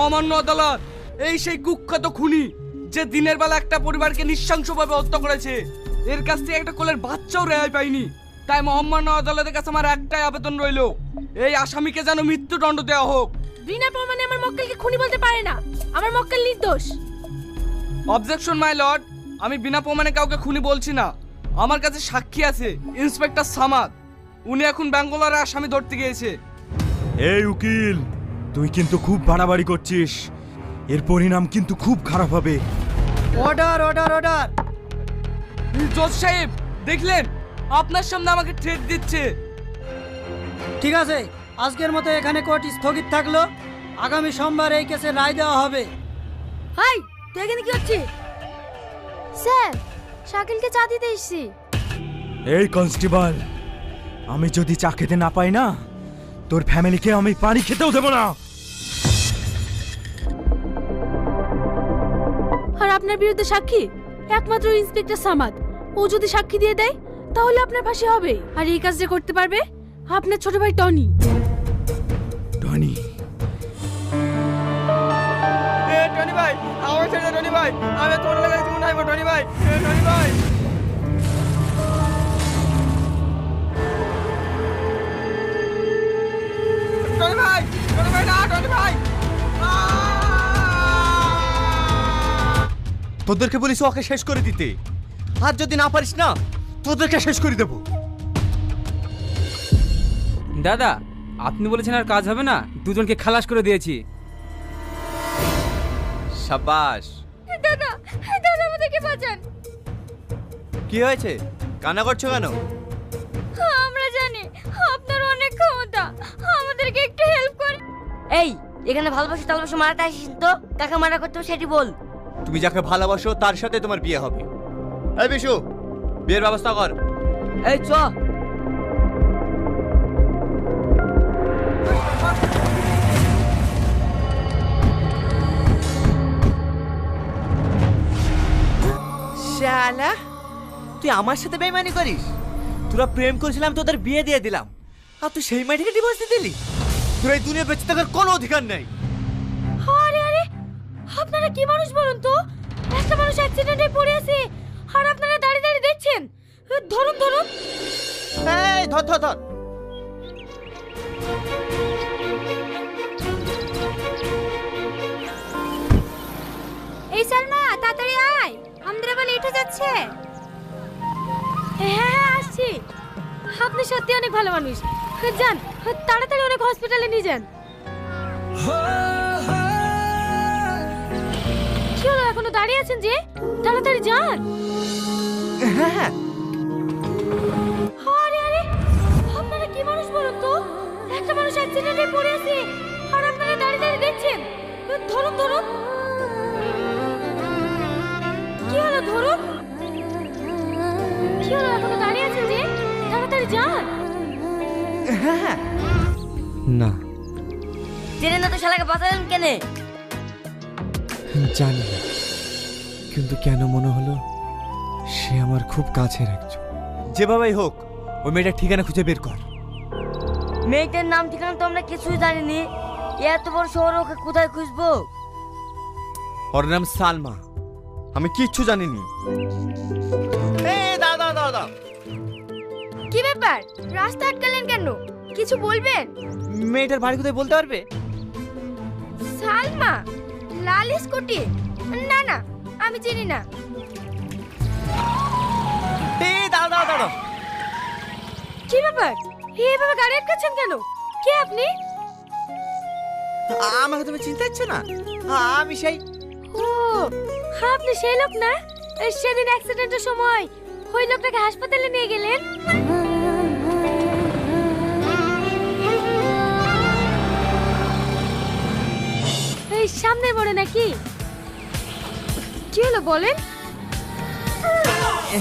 মহামান্য আদালত, এই সেই কুখ্যাত খুনি যে দিনের বেলা একটা পরিবারকে নৃশংসভাবে হত্যা করেছে, এর কাছ থেকে একটা কোলের বাচ্চাও রেহাই পায়নি। তাই মহামান্য আদালতের কাছে আমার একটাই আবেদন রইল, এই আসামিকে যেন মৃত্যুদণ্ড দেওয়া হোক। বিনা প্রমাণে আমার মক্কেলকে খুনি বলতে পারে না, আমার মক্কেল নির্দোষ। অবজেকশন মাই লর্ড, আমি বিনা প্রমাণে কাউকে খুনি বলছি না। আমার কাছে সাক্ষী আছে, ইন্সপেক্টর সামাদ, উনি এখন ব্যাঙ্গালোরে আসামি ধরতে গিয়েছে। এই উকিল, তুই কিন্তু খুব বাড়াবাড়ি করছিস, এর পরিণাম কিন্তু খুব খারাপ হবে। Order order order. জজ সাহেব দেখলেন, আপনার সামনে আমাকে থ্রেট দিচ্ছে। ঠিক আছে, আজকের মতো এখানে কোর্ট স্থগিত থাকলো। আগামী সোমবার এই কেসে রায় দেওয়া হবে। হাই, তুই এখানে কি হচ্ছে? স্যার, শাকিলকে চা দিতে এসেছি। এই কনস্টেবল, আমি যদি চা খেতে না পাই না, তোর ফ্যামিলিকে আমি পানি খেতেও দেবো না। আর আপনার বিরুদ্ধে সাক্ষী একমাত্র ইন্সপেক্টর সামাদ, ও যদি সাক্ষী দিয়ে দেয় তাহলে আপনার ফাঁসি হবে। আর এই কাজ যে করতে পারবে আপনার ছোট ভাই টনি। টনি? টনি ভাই, আমার ছেড়ে টনি ভাই, আমি তোর লাগে জীবন আইবো টনি ভাই, টনি ভাই। টনি ভাই, টনি ভাই না, টনি ভাই। তোদেরকে বলিস ওকে শেষ করে দিতে, আর যদি না পারিস না তোদেরকে শেষ করে দেবো। দাদা, আপনি বলেছেন আর কাজ হবে না, দুজনকে খালাস করে দিয়েছি। সাবাস। দাদা, দাদা আমাদেরকে বাঁচান। কি হয়েছে, কান্না করছো কেন? আমরা জানি আপনার অনেক ক্ষমতা, আমাদেরকে একটু হেল্প করুন। এই, এখানে ভালোবাসা টালবাসা মারাটা আসিস তো, কাকে মারা করতে হবে সেটি বল। তুমি যাকে ভালোবাসো তার সাথে তোমার বিয়ে হবে। এই বিশু, বিয়ের ব্যবস্থা কর। এই চ। শালা, তুই আমার সাথে বেইমানি করিস? তোরা প্রেম করেছিলাম, তোদের বিয়ে দিয়ে দিলাম, আর তুই সেই মেয়েটাকে ডিভোর্স দিয়ে দিলি? তোর এই দুনিয়া বেঁচে থাকার কোনো অধিকার নেই। আরে আরে, আপনারা কি মানুষ বলুন তো? একটা মানুষ অ্যাক্সিডেন্টে পড়ে আছে আর আপনারা দাঁড়িয়ে দাঁড়িয়ে দেখছেন। ধরুন ধরুন। এই ধর ধর ধর। এই সালমা, তাড়াতাড়ি আয়, আমাদের আবার লেট হয়ে যাচ্ছে। হ্যাঁ হ্যাঁ আসছি। আপনি সত্যি অনেক ভালো মানুষ। যান, তাড়াতাড়ি অনেক হসপিটালে নিয়ে যান। কি হলো, এখনো দাঁড়িয়ে আছেন যে? তাড়াতাড়ি যান। হ্যাঁ, আরে আরে, আপনারা কি মানুষ বলুন তো? একটা মানুষ অ্যাক্সিডেন্টে পড়ে আছে আর আপনারা দাঁড়িয়ে দাঁড়িয়ে দেখছেন। ধরুন ধরুন। কি হলো, ধরুন। কি হলো, এখনো দাঁড়িয়ে আছেন যে? তাড়াতাড়ি যান। হ্যাঁ। না, জেনে না তো শালাকে বাঁচালেন কেনে? জানি না, কিন্তু কেন মনে হলো সে আমার খুব কাছের একজন। যেভাবেই হোক ওই মেয়েটার ঠিকানা খুঁজে বের কর। মেয়েটার নাম ঠিকানা তো আমরা কিছুই জানিনি, এত বড় শহর ওকে কোথায় খুঁজবো? ওর নাম সালমা, আমি কিচ্ছু জানিনি। দাদা দাদা, কি ব্যাপার, রাস্তা আটকালেন কেন? কিছু বলবেন? মেয়েটার বাড়ি কোথায় বলতে পারবে? সালমা, লাল স্কুটি? না না, আমি চিনি না। দাদা দাদা, কি ব্যাপার, এইভাবে গাড়ি আটকাচ্ছেন কেন? কে আপনি? আমাকে তুমি চিনতে পারছো না? আমি সেই। ও, আপনি সেই লোক না সেদিন অ্যাক্সিডেন্টের সময় ওই লোকটাকে হাসপাতালে নিয়ে গেলেন? এই সামনে মোড়ে নাকি? কি হলো বলেন?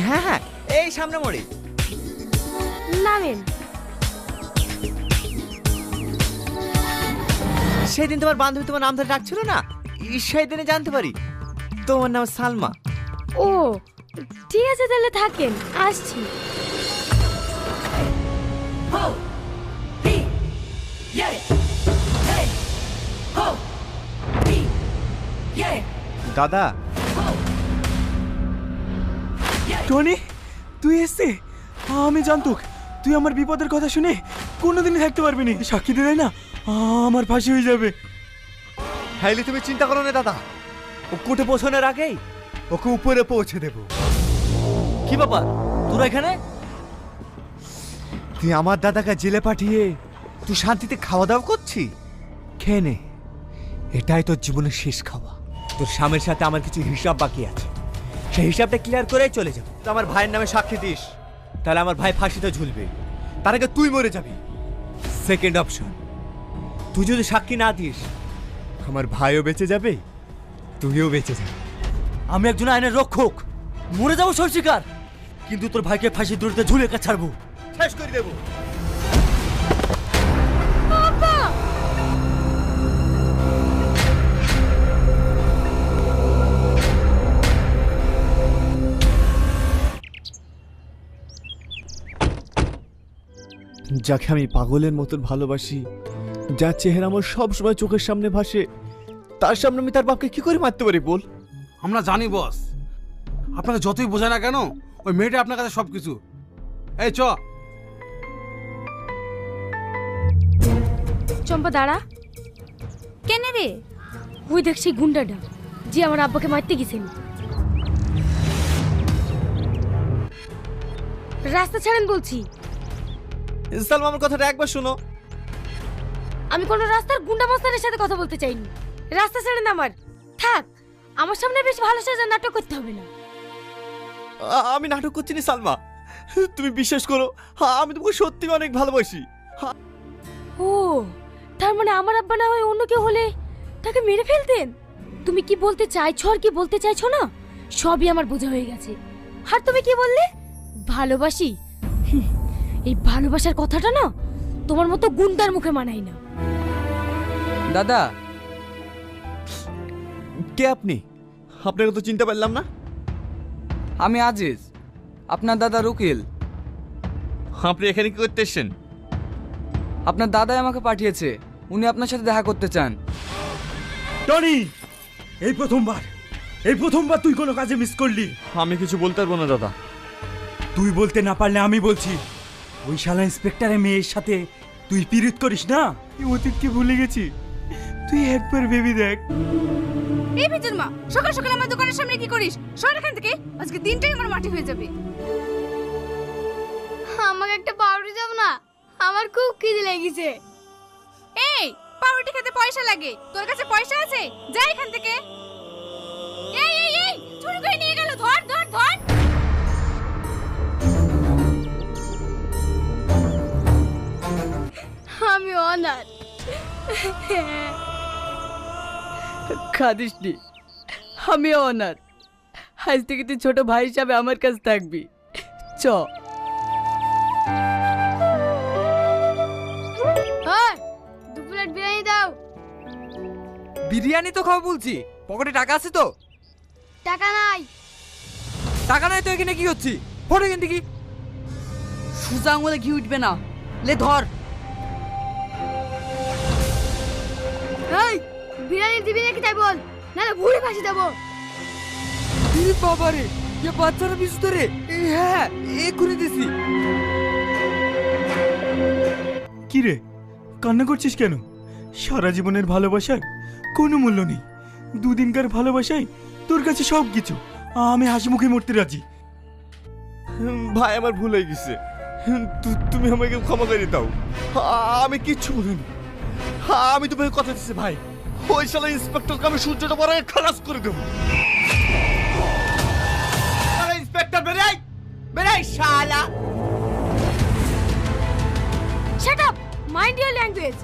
হ্যাঁ হ্যাঁ, এই সামনে মোড়ে। নামেন। সেদিন তোমার বান্ধবী তোমার নাম ধরে ডাকছিল না, সেই দিনে জানতে পারি তোমার নাম সালমা। ও ঠিক আছে, তাহলে থাকেন, আসছি। Ho! P! দাদা। টনি, তুই এসছে? আমি জানতুক তুই আমার বিপদের কথা শুনে কোনোদিনই থাকতে পারবি না। সাক্ষী দিলে না আমার ফাঁসি হয়ে যাবে। হাইলি তুমি চিন্তা করো না দাদা, ও কোর্টে পৌঁছানোর আগেই ওকে উপরে পৌঁছে দেব। কি ব্যাপার তোরা এখানে? তুই আমার দাদাকে জেলে পাঠিয়ে তুই শান্তিতে খাওয়া দাওয়া করছি? খেয়ে নে, এটাই তোর জীবনের শেষ খাওয়া। তোর স্বামীর সাথে আমার কিছু হিসাব বাকি আছে, সেই হিসাবটা ক্লিয়ার করেই চলে যাব। তো আমার ভাইয়ের নামে সাক্ষী দিস, তাহলে আমার ভাই ফাঁসিতে ঝুলবে, তার আগে তুই মরে যাবি। সেকেন্ড অপশন, তুই যদি সাক্ষী না দিস আমার ভাইও বেঁচে যাবে, তুইও বেঁচে যাবে। আমি একজন আইনের রক্ষক, মরে যাবো সরশিকার, কিন্তু তোর ভাইকে ফাঁসি দড়িতে ঝুলে কাজ ছাড়বো, শেষ করে দেবো। যাকে আমি পাগলের মতন ভালোবাসি, যার চেহারা আমার সব সময় চোখের সামনে ভাসে, তার সামনে আমি তার বাপকে কি করে মারতে পারি বল? আমরা জানি বস, আপনাকে যতই বোঝায় না কেন ওই মেয়েটা আপনার কাছে সবকিছু। এই চ। চম্পা দাঁড়া। কেন রে? ওই দেখ সেই গুন্ডাটা যে আমার আব্বাকে মারতে গেছিল। রাস্তা ছাড়েন বলছি। সালমা, আমার কথাটা একবার শোনো। আমি কোনো রাস্তার গুন্ডা মাস্তানের সাথে কথা বলতে চাইনি। রাস্তা ছাড়েন আমার। থাক, আমার সামনে বেশ ভালো সাজা নাটক করতে হবে না। আমি নাটক করছি না সালমা, তুমি বিশ্বাস করো, আমি তোমাকে সত্যি অনেক ভালোবাসি। ও, তার মানে আমার আব্বা না হয় অন্য কেউ হলে তাকে মেরে ফেলতেন। তুমি কি বলতে চাইছো আর কি বলতে চাইছো না সবই আমার বোঝা হয়ে গেছে। আর তুমি কি বললে? ভালোবাসি? এই ভালোবাসার কথাটা না তোমার মতো গুন্ডার মুখে মানায় না। দাদা, কে আপনি? আপনাকে তো চিনতে পারলাম না। আমি আজিজ, আপনার দাদা রুকিল। আপনি এখানে কি করতে এসেছেন? আপনার দাদাই আমাকে পাঠিয়েছে, উনি আপনার সাথে দেখা করতে চান। টনি, এই প্রথমবার তুই কোনো কাজে মিস করলি। আমি কিছু বলতে পারবো না দাদা। তুই বলতে না পারলে আমি বলছি। ওই শালা ইন্সপেক্টরের মেয়ের সাথে তুই পিরিত করিস না, অতীতকে ভুলে গেছি। তুই একবার ভেবে দেখ। এই বিজুর মা, সকাল সকাল আমার দোকানের সামনে কি করিস? সর এখান থেকে, আজকে দিনটাই আমার মাটি হয়ে যাবে। আমাকে একটা পাউরুটি দাও না, আমার খুব খিদে লেগেছে। এই, পাউরুটি খেতে পয়সা লাগে, তোর কাছে পয়সা আছে? যা এখান থেকে। এই এই এই, চুরি করে নিয়ে গেল, ধর ধর ধর। আমি অনাথ। খাদিস নি, আমি অনাথ। আজ থেকে তুই ছোট ভাই হিসাবে আমার কাছে থাকবি। চ। দু প্লেট বিরিয়ানি দাও। বিরিয়ানি তো খাবো বলছি, পকেটে টাকা আছে তো? টাকা নাই। টাকা নাই তো এখানে কি হচ্ছে? ফটো এখান থেকে। সুজা আঙুলে ঘি উঠবে না, লে ধর। এই, বিরিয়ানি দিবি নাকি তাই বল, নাহলে ভুড়ি ফাঁসি দেবো। বাবারে, এ বাচ্চারা বিশুদ্ধ রে। হ্যাঁ, এক্ষুনি দিছি। কি রে, কান্না করছিস কেন? সারা জীবনের ভালোবাসার কোনো মূল্য নেই। দুদিনকার ভালোবাসায় তোর কাছে সব কিছু। আমি হাসি মুখে মরতে রাজি। ভাই, আমার ভুল হয়ে গেছে, তুমি আমাকে ক্ষমা করে দাও। আমি কিচ্ছু বলিনি। আমি তোমাকে কথা দিচ্ছি ভাই, ওই শালা ইন্সপেক্টরকে আমি সূর্যটা পরে খালাস করে দেবো। ইন্সপেক্টর বেরাই বেরাই শালা। Shut up, mind your language.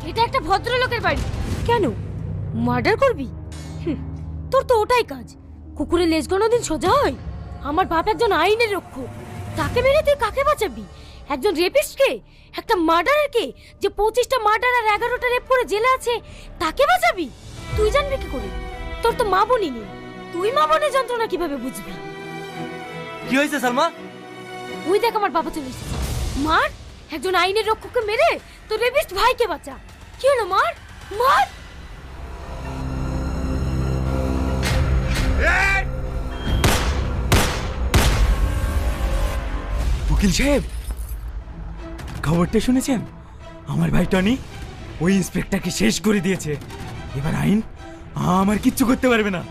এটা একটা ভদ্রলোকের বাড়ি। কেন মার্ডার করবি? তোর তো ওটাই কাজ। কুকুরের লেজ কোনোদিন সোজা হয়? আমার বাপ একজন আইনের রক্ষক, তাকে মেরে তুই কাকে বাঁচাবি? একজন রেপিস্টকে, একটা মার্ডারারকে যে 25টা মার্ডার আর 11টা রেপ করে জেলে আছে, তাকে বাঁচাবি? তুই জানবি কি করে? তোর তো মা বোনই নেই, তুই মা বোনের যন্ত্রণা কিভাবে বুঝবি? কি হয়েছে সালমা? ওই দেখ আমার বাবা চলে এসেছে। মার, একজন আইনের রক্ষককে মেরে তোর রেপিস্ট ভাইকে বাঁচা। কি হলো? মার মার। উকিল সাহেব, খবরটা শুনেছেন? আমার ভাই টনি ওই ইন্সপেক্টরকে শেষ করে দিয়েছে। এবার আইন আমার কিচ্ছু করতে পারবে না।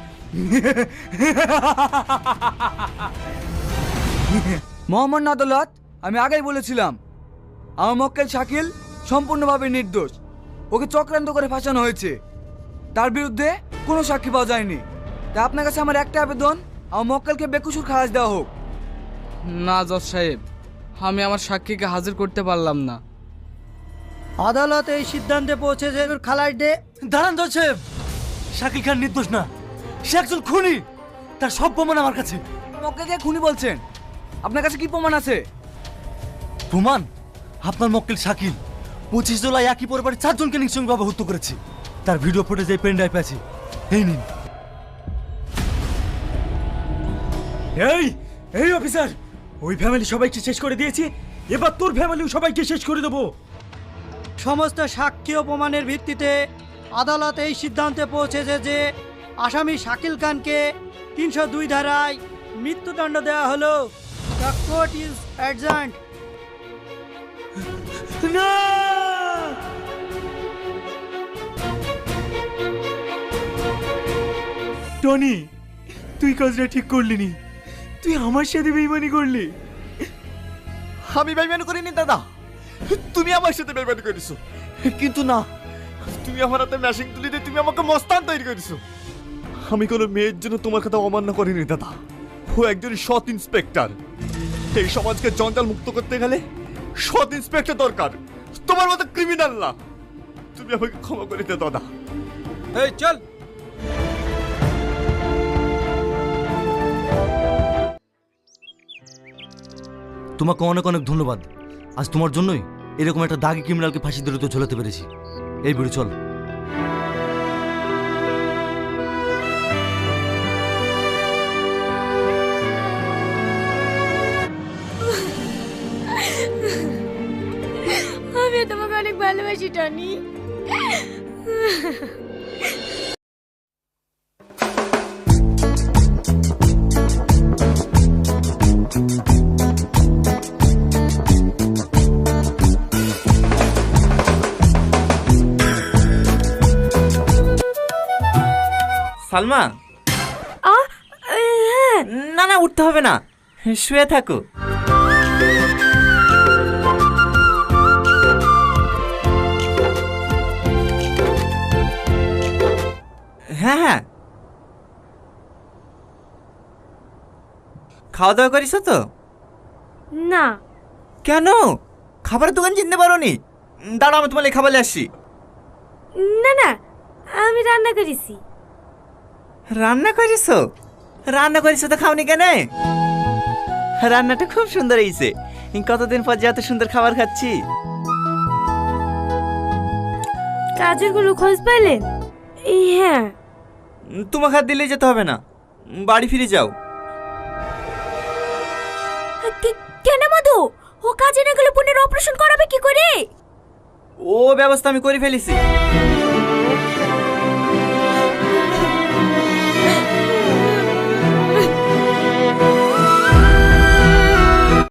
মোহাম্মদ আদালত, আমি আগেই বলেছিলাম আমার মক্কেল শাকিল সম্পূর্ণভাবে নির্দোষ। ওকে চক্রান্ত করে ফাঁসানো হয়েছে, তার বিরুদ্ধে কোনো সাক্ষী পাওয়া যায়নি। তাই আপনার কাছে আমার একটা আবেদন, আমার মক্কেলকে বেকসুর খালাস দেওয়া হোক। না জজ সাহেব, আমি আমার সাক্ষীকে হাজির করতে পারলাম না। আদালত এই সিদ্ধান্তে পৌঁছেছে খালাস দে। দাঁড়ান জজ সাহেব, শাকিল খান নির্দোষ না, সে একজন খুনি। তার সব প্রমাণ আমার কাছে। মক্কেলকে খুনি বলছেন? আপনার কাছে কি প্রমাণ আছে? প্রমাণ? আপনার মক্কেল শাকিল 25 জুলাই একই পরিবারের 4 জনকে নৃশংসভাবে হত্যা করেছে। তার ভিডিও ফুটেজ এই পেন ড্রাইভ আছে, এই নিন। এই অফিসার, ওই ফ্যামিলি সবাইকে শেষ করে দিয়েছি, এবার তোর ফ্যামিলিও সবাইকে শেষ করে দেবো। সমস্ত সাক্ষী ও প্রমাণের ভিত্তিতে আদালত এই সিদ্ধান্তে পৌঁছেছে যে আসামি শাকিল খানকে 302 ধারায় মৃত্যুদণ্ড দেওয়া হলো। The court is adjourned. না! টনি, তুই কাজটা ঠিক করলি নি। তুই আমার সাথে বেইমানি করলি। আমি বেইমানি করিনি দাদা, তুমি আমার সাথে বেইমানি করেছো। কিন্তু না, তুমি আমার হাতে ম্যাশিং তুলি দিয়ে তুমি আমাকে মস্তান তৈরি করেছো। আমি কোনো মেয়ের জন্য তোমার কথা অমান্য করিনি দাদা। ও একজন সৎ ইন্সপেক্টর। এই সমাজকে জঞ্জাল মুক্ত করতে গেলে সৎ ইন্সপেক্টর দরকার, তোমার মতো ক্রিমিনাল না। তুমি আমাকে ক্ষমা করে দে দাদা। এই চল। তোমাকে অনেক অনেক ধন্যবাদ। আজ তোমার জন্যই এরকম একটা দাগি ক্রিমিনালকে ফাঁসি দড়িতে ঝোলাতে পেরেছি। এই বুড়ি চল। আমি তোমাকে অনেক ভালোবাসি টনি। সালমা, না না উঠতে হবে না, শুয়ে থাকো। হ্যাঁ হ্যাঁ, খাওয়া দাওয়া করিস তো? না। কেন? খাবারের দোকান চিনতে পারো নি? দাঁড়াও, আমি তোমার খাবার আসছি। না না, আমি রান্না করেছি। রান্না করেছো? রান্না করেছো তো খাওনি কেন? রান্নাটা খুব সুন্দর হয়েছে। কতদিন পর যে এত সুন্দর খাবার খাচ্ছি। কাজের কোনো খোঁজ পাইলেন? হ্যাঁ। তোমাকে আর দিলে যেতে হবে না, বাড়ি ফিরে যাও। কেন মধু? ও কাজে না গেলে বোনের অপারেশন করাবে কি করে? ও ব্যবস্থা আমি করে ফেলেছি।